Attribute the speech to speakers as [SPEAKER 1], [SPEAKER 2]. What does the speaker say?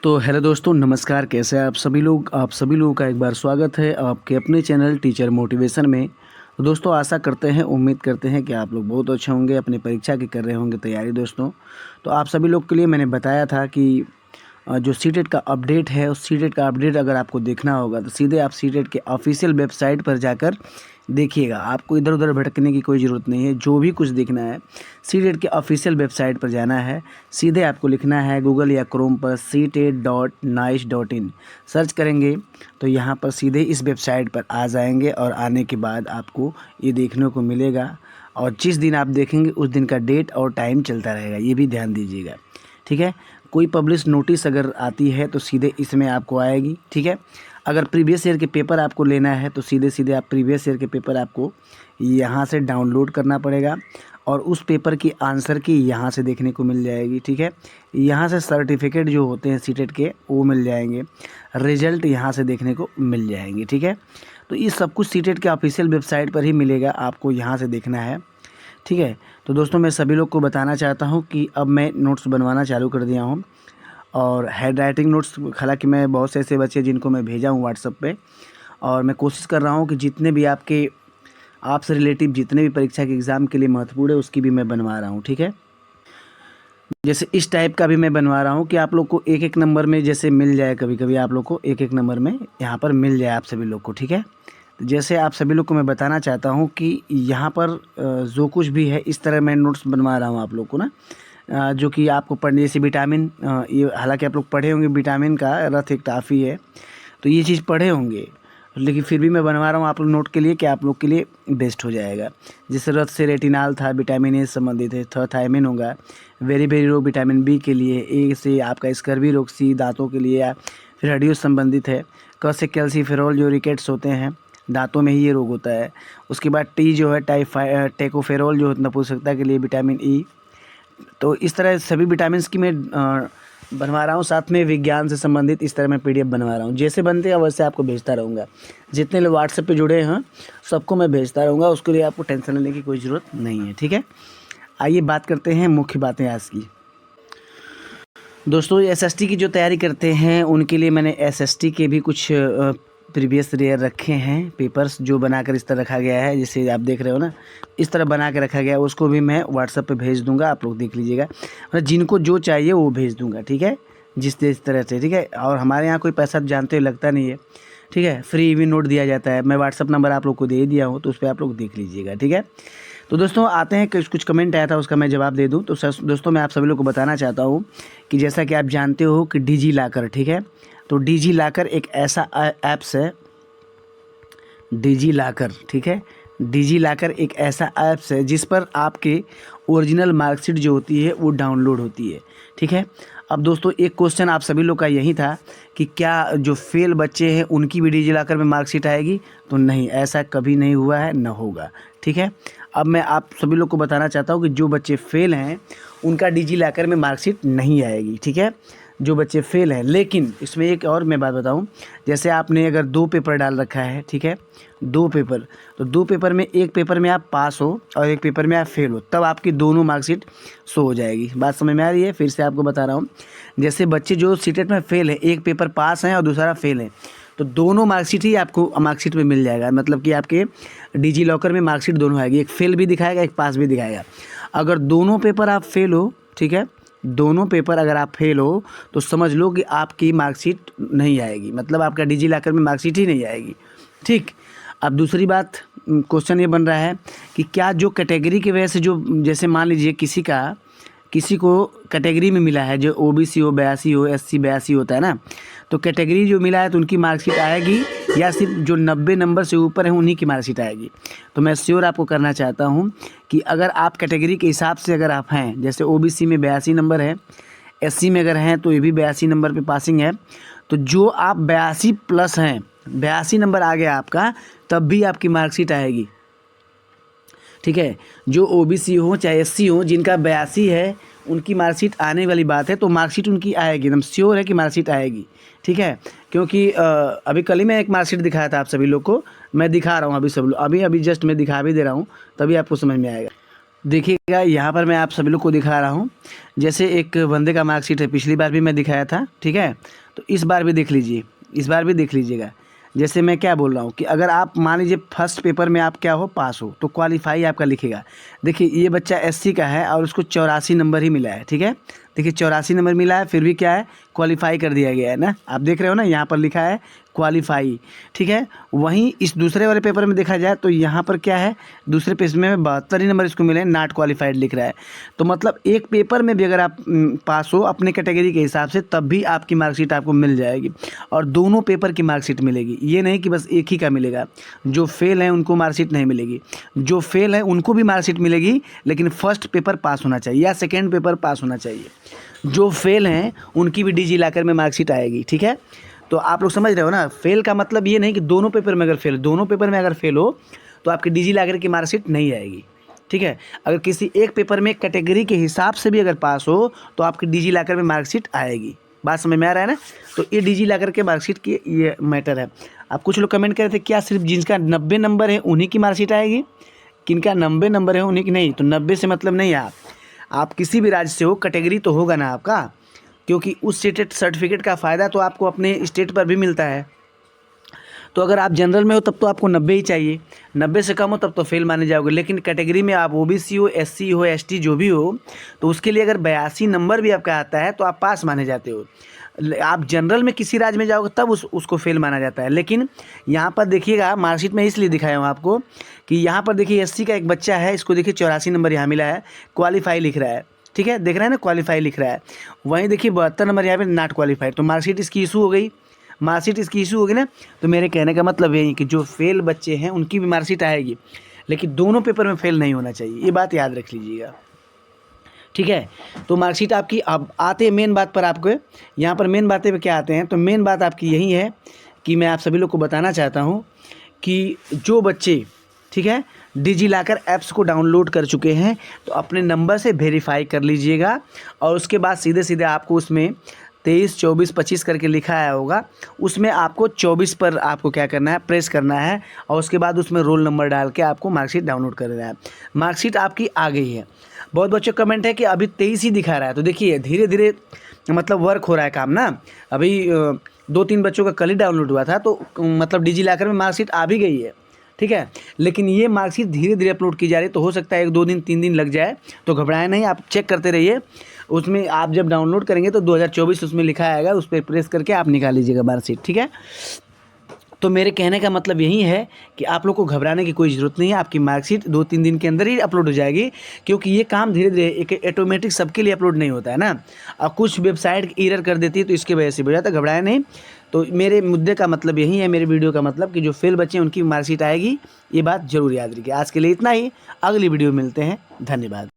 [SPEAKER 1] तो हेलो दोस्तों, नमस्कार। कैसे हैं आप सभी लोग? आप सभी लोगों का एक बार स्वागत है आपके अपने चैनल टीचर मोटिवेशन में। तो दोस्तों, आशा करते हैं, उम्मीद करते हैं कि आप लोग बहुत अच्छे होंगे, अपनी परीक्षा की कर रहे होंगे तैयारी। दोस्तों, तो आप सभी लोग के लिए मैंने बताया था कि जो सीटेट का अपडेट है, उस सीटेट का अपडेट अगर आपको देखना होगा तो सीधे आप सीटेट के ऑफिशियल वेबसाइट पर जाकर देखिएगा। आपको इधर उधर भटकने की कोई ज़रूरत नहीं है। जो भी कुछ देखना है, सीटेट के ऑफिशियल वेबसाइट पर जाना है। सीधे आपको लिखना है गूगल या क्रोम पर ctet.nice.in सर्च करेंगे तो यहाँ पर सीधे इस वेबसाइट पर आ जाएंगे और आने के बाद आपको ये देखने को मिलेगा। और जिस दिन आप देखेंगे उस दिन का डेट और टाइम चलता रहेगा, ये भी ध्यान दीजिएगा। ठीक है, कोई पब्लिश नोटिस अगर आती है तो सीधे इसमें आपको आएगी। ठीक है, अगर प्रीवियस ईयर के पेपर आपको लेना है तो सीधे सीधे आप प्रीवियस ईयर के पेपर आपको यहाँ से डाउनलोड करना पड़ेगा और उस पेपर की आंसर की यहाँ से देखने को मिल जाएगी। ठीक है, यहाँ से सर्टिफिकेट जो होते हैं सीटेट के वो मिल जाएंगे, रिजल्ट यहाँ से देखने को मिल जाएंगे। ठीक है, तो ये सब कुछ सीटेट के ऑफिशियल वेबसाइट पर ही मिलेगा, आपको यहाँ से देखना है। ठीक है, तो दोस्तों मैं सभी लोग को बताना चाहता हूँ कि अब मैं नोट्स बनवाना चालू कर दिया हूँ और हैंड राइटिंग नोट्स। हालांकि मैं बहुत से ऐसे बच्चे जिनको मैं भेजा हूँ व्हाट्सएप पे, और मैं कोशिश कर रहा हूँ कि जितने भी आपसे रिलेटिव जितने भी परीक्षा के एग्ज़ाम के लिए महत्वपूर्ण है उसकी भी मैं बनवा रहा हूँ। ठीक है, जैसे इस टाइप का भी मैं बनवा रहा हूँ कि आप लोग को एक एक नंबर में जैसे मिल जाए, कभी कभी आप लोग को एक एक नंबर में यहाँ पर मिल जाए आप सभी लोग को। ठीक है, तो जैसे आप सभी लोग को मैं बताना चाहता हूँ कि यहाँ पर जो कुछ भी है इस तरह मैं नोट्स बनवा रहा हूँ आप लोग को ना, जो कि आपको पढ़ने, जैसे विटामिन, ये हालांकि आप लोग पढ़े होंगे विटामिन का रथ एक टाफ़ी है, तो ये चीज़ पढ़े होंगे, लेकिन फिर भी मैं बनवा रहा हूँ आप लोग नोट के लिए कि आप लोग के लिए बेस्ट हो जाएगा। जैसे रथ से रेटिनाल था, विटामिन ए से संबंधित है। थायमिन होगा वेरी वेरी रोग विटामिन बी के लिए। ए से आपका स्कर्वी रोग, सी दांतों के लिए या फिर हड्डियों से संबंधित है। क से कैल्सीफेरॉल जो रिकेट्स होते हैं, दांतों में ही ये रोग होता है। उसके बाद टी जो है टेकोफेरॉल जो नपुंसकता के लिए, विटामिन ई। तो इस तरह सभी विटामिन की मैं बनवा रहा हूँ, साथ में विज्ञान से संबंधित इस तरह मैं पीडीएफ बनवा रहा हूँ। जैसे बनते हैं वैसे आपको भेजता रहूँगा। जितने लोग व्हाट्सएप पे जुड़े हैं सबको मैं भेजता रहूँगा, उसके लिए आपको टेंशन लेने की कोई ज़रूरत नहीं है। ठीक है, आइए बात करते हैं मुख्य बातें आज की। दोस्तों, एसएसटी की जो तैयारी करते हैं उनके लिए मैंने एसएसटी के भी कुछ प्रीवियस ईयर रखे हैं पेपर्स, जो बनाकर इस तरह रखा गया है, जैसे आप देख रहे हो ना, इस तरह बना के रखा गया है। उसको भी मैं व्हाट्सएप पे भेज दूंगा, आप लोग देख लीजिएगा। मतलब जिनको जो चाहिए वो भेज दूंगा। ठीक है, जिस तरह से। ठीक है, और हमारे यहाँ कोई पैसा जानते हो लगता नहीं है। ठीक है, फ्री भी नोट दिया जाता है। मैं व्हाट्सअप नंबर आप लोग को दे दिया हूँ, तो उस पर आप लोग देख लीजिएगा। ठीक है, तो दोस्तों आते हैं, कुछ कमेंट आया था उसका मैं जवाब दे दूं। तो दोस्तों मैं आप सभी लोग को बताना चाहता हूं कि जैसा कि आप जानते हो कि डिजी लॉकर, ठीक है, तो डिजी लॉकर एक ऐसा ऐप्स है, डिजी लॉकर। ठीक है, डिजी लॉकर एक ऐसा ऐप्स है जिस पर आपके ओरिजिनल मार्कशीट जो होती है वो डाउनलोड होती है। ठीक है, अब दोस्तों एक क्वेश्चन आप सभी लोग का यही था कि क्या जो फेल बच्चे हैं उनकी भी डिजी लॉकर में मार्कशीट आएगी? तो नहीं, ऐसा कभी नहीं हुआ है, न होगा। ठीक है, अब मैं आप सभी लोग को बताना चाहता हूँ कि जो बच्चे फेल हैं उनका डिजी लॉकर में मार्कशीट नहीं आएगी। ठीक है, जो बच्चे फेल हैं। लेकिन इसमें एक और मैं बात बताऊं, जैसे आपने अगर 2 पेपर डाल रखा है, ठीक है, 2 पेपर, तो 2 पेपर में एक पेपर में आप पास हो और एक पेपर में आप फेल हो, तब आपकी दोनों मार्कशीट शो हो जाएगी। बात समझ में आ रही है? फिर से आपको बता रहा हूँ, जैसे बच्चे जो सीटेट में फेल है, एक पेपर पास हैं और दूसरा फेल है, तो दोनों मार्कशीट ही आपको मार्कशीट में मिल जाएगा। मतलब कि आपके डिजी लॉकर में मार्कशीट दोनों आएगी, एक फेल भी दिखाएगा, एक पास भी दिखाएगा। अगर दोनों पेपर आप फेल हो, ठीक है, दोनों पेपर अगर आप फेल हो तो समझ लो कि आपकी मार्कशीट नहीं आएगी, मतलब आपका डिजी लॉकर में मार्कशीट ही नहीं आएगी। ठीक, अब दूसरी बात, क्वेश्चन ये बन रहा है कि क्या जो कैटेगरी की वजह से, जो जैसे मान लीजिए किसी को कैटेगरी में मिला है, जो ओबीसी हो, 82 हो, एससी 82 होता है ना, तो कैटेगरी जो मिला है तो उनकी मार्कशीट आएगी या सिर्फ जो 90 नंबर से ऊपर है उन्हीं की मार्कशीट आएगी? तो मैं श्योर आपको करना चाहता हूं कि अगर आप कैटेगरी के हिसाब से अगर आप हैं, जैसे ओबीसी में 82 नंबर है, एससी में अगर हैं तो ये भी 82 नंबर पे पासिंग है, तो जो आप 82 प्लस हैं, 82 नंबर आ गया आपका, तब भी आपकी मार्कशीट आएगी। ठीक है, जो ओबीसी हो चाहे एससी हो, जिनका 82 है उनकी मार्कशीट आने वाली बात है, तो मार्कशीट उनकी आएगी, एकदम श्योर है कि मार्कशीट आएगी। ठीक है, क्योंकि अभी कल ही मैं एक मार्कशीट दिखाया था आप सभी लोग को, मैं दिखा रहा हूँ अभी सब लोग, अभी जस्ट मैं दिखा भी दे रहा हूँ, तभी आपको समझ में आएगा। देखिएगा यहाँ पर मैं आप सभी लोग को दिखा रहा हूँ। जैसे एक बंदे का मार्कशीट है, पिछली बार भी मैं दिखाया था, ठीक है। तो इस बार भी देख लीजिए, इस बार भी देख लीजिएगा। जैसे मैं क्या बोल रहा हूँ कि अगर आप मान लीजिए फर्स्ट पेपर में आप क्या हो, पास हो, तो क्वालिफाई आपका लिखेगा। देखिए ये बच्चा एससी का है और उसको 84 नंबर ही मिला है, ठीक है। देखिए 84 नंबर मिला है, फिर भी क्या है, क्वालिफाई कर दिया गया है ना। आप देख रहे हो ना, यहाँ पर लिखा है क्वालिफाई, ठीक है। वहीं इस दूसरे वाले पेपर में देखा जाए तो यहाँ पर क्या है, दूसरे पेज में 72 ही नंबर इसको मिले, नॉट क्वालिफाइड लिख रहा है। तो मतलब एक पेपर में भी अगर आप पास हो अपने कैटेगरी के हिसाब से, तब भी आपकी मार्कशीट आपको मिल जाएगी, और दोनों पेपर की मार्कशीट मिलेगी। ये नहीं कि बस एक ही का मिलेगा। जो फेल हैं उनको मार्कशीट नहीं मिलेगी, जो फेल है उनको भी मार्कशीट मिलेगी, लेकिन फर्स्ट पेपर पास होना चाहिए या सेकेंड पेपर पास होना चाहिए। जो फेल हैं उनकी भी डिजी लॉकर में मार्कशीट आएगी, ठीक है। तो आप लोग समझ रहे हो ना, फेल का मतलब ये नहीं कि दोनों पेपर में अगर फेल हो तो आपकी डिजी लॉकर की मार्कशीट नहीं आएगी, ठीक है। अगर किसी एक पेपर में कैटेगरी के हिसाब से भी अगर पास हो तो आपकी डिजी लॉकर में मार्कशीट आएगी। बात समझ में आ रहा है ना। तो ये डिजी लॉकर के मार्कशीट की ये मैटर है। अब कुछ लोग कमेंट कर रहे थे क्या सिर्फ जिनका 90 नंबर है उन्हीं की मार्कशीट आएगी, किनका 90 नंबर है उन्हीं की नहीं। तो 90 से मतलब नहीं है, आप किसी भी राज्य से हो, कैटेगरी तो होगा ना आपका, क्योंकि उस स्टेट सर्टिफिकेट का फ़ायदा तो आपको अपने स्टेट पर भी मिलता है। तो अगर आप जनरल में हो तब तो आपको 90 ही चाहिए, 90 से कम हो तब तो फेल माने जाओगे। लेकिन कैटेगरी में आप ओबीसी हो, एससी हो, एसटी जो भी हो, तो उसके लिए अगर 82 नंबर भी आपका आता है तो आप पास माने जाते हो। आप जनरल में किसी राज्य में जाओगे तब उसको फेल माना जाता है। लेकिन यहाँ पर देखिएगा, मार्कशीट में इसलिए दिखाया हूँ आपको कि यहाँ पर देखिए एससी का एक बच्चा है, इसको देखिए 84 नंबर यहाँ मिला है, क्वालिफाई लिख रहा है, ठीक है, देख रहे हैं ना, क्वालिफाई लिख रहा है। वहीं देखिए 72 नंबर यहाँ पे नॉट क्वालिफाइड, तो मार्कशीट इसकी इशू हो गई, मार्कशीट इसकी इशू होगी ना। तो मेरे कहने का मतलब यही कि जो फेल बच्चे हैं उनकी भी मार्कशीट आएगी, लेकिन दोनों पेपर में फेल नहीं होना चाहिए, ये बात याद रख लीजिएगा, ठीक है। तो मार्कशीट आपकी, अब आते हैं मेन बात पर। आपको यहाँ पर मेन बातें पे क्या आते हैं, तो मेन बात आपकी यही है कि मैं आप सभी लोग को बताना चाहता हूँ कि जो बच्चे, ठीक है, डिजी लॉकर ऐप्स को डाउनलोड कर चुके हैं तो अपने नंबर से वेरीफाई कर लीजिएगा, और उसके बाद सीधे सीधे आपको उसमें 23, 24, 25 करके लिखा आया होगा, उसमें आपको 24 पर आपको क्या करना है, प्रेस करना है, और उसके बाद उसमें रोल नंबर डाल के आपको मार्कशीट डाउनलोड कर देना है। मार्कशीट आपकी आ गई है। बहुत बच्चों का कमेंट है कि अभी 23 ही दिखा रहा है, तो देखिए धीरे धीरे मतलब वर्क हो रहा है काम ना। अभी 2-3 बच्चों का कल ही डाउनलोड हुआ था, तो मतलब डिजी लॉकर में मार्कशीट आ भी गई है, ठीक है। लेकिन ये मार्कशीट धीरे धीरे अपलोड की जा रही है, तो हो सकता है 1-2 दिन 3 दिन लग जाए, तो घबराएं नहीं, आप चेक करते रहिए। उसमें आप जब डाउनलोड करेंगे तो 2024 उसमें लिखा आएगा, उस पर प्रेस करके आप निकाल लीजिएगा मार्कशीट, ठीक है। तो मेरे कहने का मतलब यही है कि आप लोग को घबराने की कोई ज़रूरत नहीं है, आपकी मार्कशीट 2-3 दिन के अंदर ही अपलोड हो जाएगी, क्योंकि ये काम धीरे धीरे एक ऑटोमेटिक सबके लिए अपलोड नहीं होता है ना। और कुछ वेबसाइट एरर कर देती है, तो इसकी वजह से हो जाता है, घबराए नहीं। तो मेरे मुद्दे का मतलब यही है, मेरे वीडियो का मतलब कि जो फेल बच्चे हैं उनकी मार्कशीट आएगी, ये बात जरूर याद रखिए। आज के लिए इतना ही, अगली वीडियो मिलते हैं, धन्यवाद।